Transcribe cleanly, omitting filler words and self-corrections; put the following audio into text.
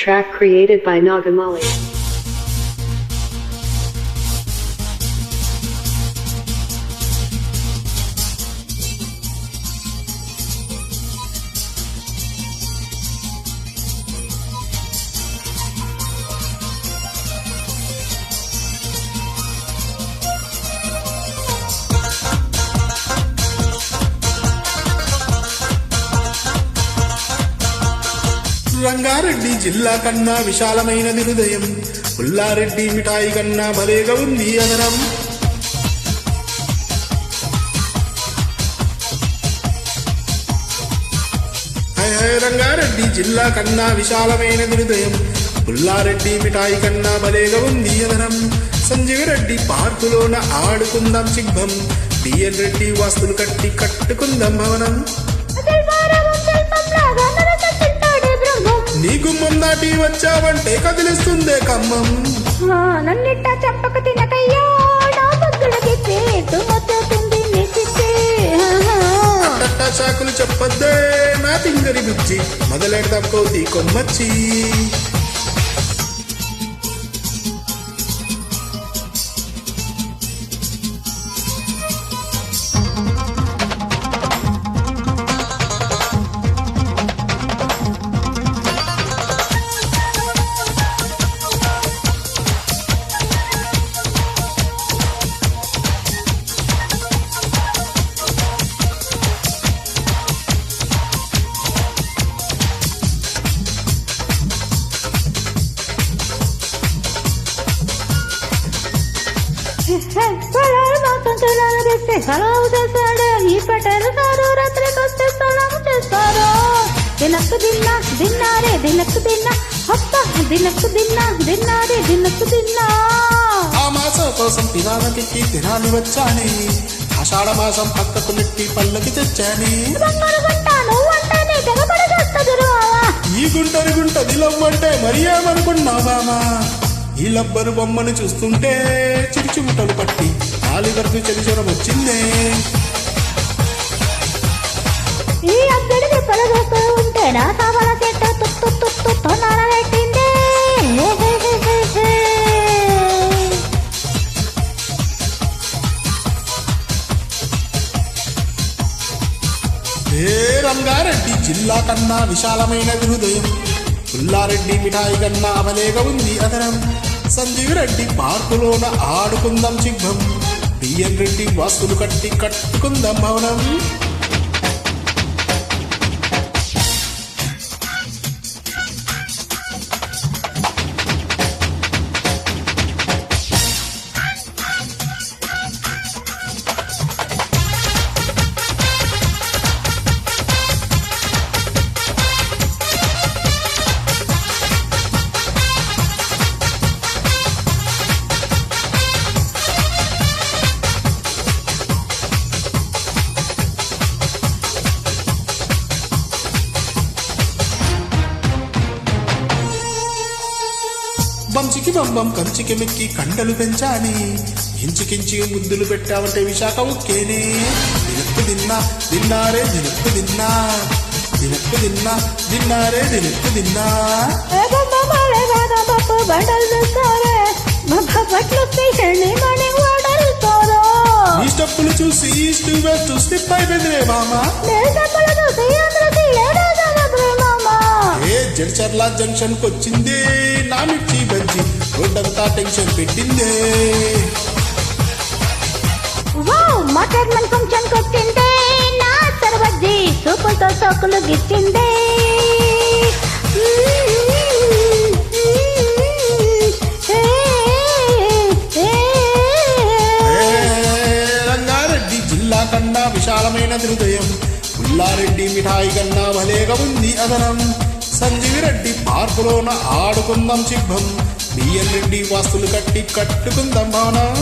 track created by Nagamali. Rangareddy జిల్లా కన్నా విశాలమైనది హృదయం. పుల్లారెడ్డి మిఠాయి కన్నా భలేగా ఉంది అదనం. రంగారెడ్డి జిల్లా కన్నా విశాలమైనది హృదయం. పుల్లారెడ్డి మిఠాయి కన్నా భలేగా ఉంది అదనం. సంజీవ్ రెడ్డి పార్కులోన ఆడుకుందాం చిగ్భం. బిఎన్ రెడ్డి వాస్తులు కట్టి కట్టుకుందాం భవనం. నీకు ముందాటి వచ్చావంటే కదిలిస్తుందే ఖమ్మం. నన్నిట్ట చెప్పక తినకయ్యా నా బొగ్గులకి చాకులు చెప్పొద్దే నా తింగరి బుజ్జి. మొదలెడదాం కోతి కొమ్మచ్చి. సలాము చేశాడు ఈ పటేలు సారు. రాత్రికి వస్తే సలాము చేస్తారు. దినక్కు దిన్నా దిన్నారే దినక్కు దిన్నా అప్ప దినక్కు దిన్నా దిన్నారే దినక్కు దిన్నా. ఆ మాసం కోసం తినాలకి తినాలి వచ్చాని. ఆషాఢ మాసం పక్కకు నెట్టి పల్లకి తెచ్చాని. ఈ గుంటరి గుంట దిలవ్వంటే మరి ఏమనుకున్నావామా? ఈ లబ్బరు బొమ్మను చూస్తుంటే చిరుచుముటలు పట్టి నాలుగు వరకు చెలిచొరం వచ్చిందే. ఈ అక్కడికి పడగొస్తూ ఉంటే నా సవాల చెట్టు తుత్తు నరబెట్టిందే. రంగారెడ్డి జిల్లా కన్నా విశాలమైనది హృదయం. పుల్లారెడ్డి మిఠాయి కన్నా అవలేగా ఉంది అదనం. సంజీవ్ రెడ్డి పార్కులోన ఆడుకుందాం చిగ్భం. బిఎన్ రెడ్డి వాస్తులు కట్టి కట్టుకుందాం భవనం. బంచికి బంబం కంచికి మెక్కి కండలు పెంచాని. ఇంచుకించి ముద్దులు పెట్టావంటే విశాఖ ఉక్కేనే. దినక్కు దిన్నా దిన్నారే దినక్కు దిన్నా. దినక్కు దిన్నా దిన్నారే దినక్కు దిన్నా. నీ స్టెప్పులు చూసి ఈస్ట్ వెస్ట్ స్లిప్ అయిపోయిందిరే మామా. జడ్చర్ల జంక్షన్ కొచ్చింది నా మిర్చి బజ్జి. రోడ్డంతా టెన్షన్ పెట్టిందే. మటన్ ఫంక్షన్ కొచ్చిందే నా సర్వజ్జి. సూపులతో సోకులు గిచ్చిందే. రంగారెడ్డి జిల్లా కన్నా విశాలమైన హృదయం. పుల్లారెడ్డి మిఠాయి కన్నా భలేగా ఉంది అదనం. సంజీవ్ రెడ్డి పార్కులోన ఆడుకుందాం చిగ్భం. బిఎన్ రెడ్డి వాస్తులు కట్టి కట్టుకుందాం భవనం.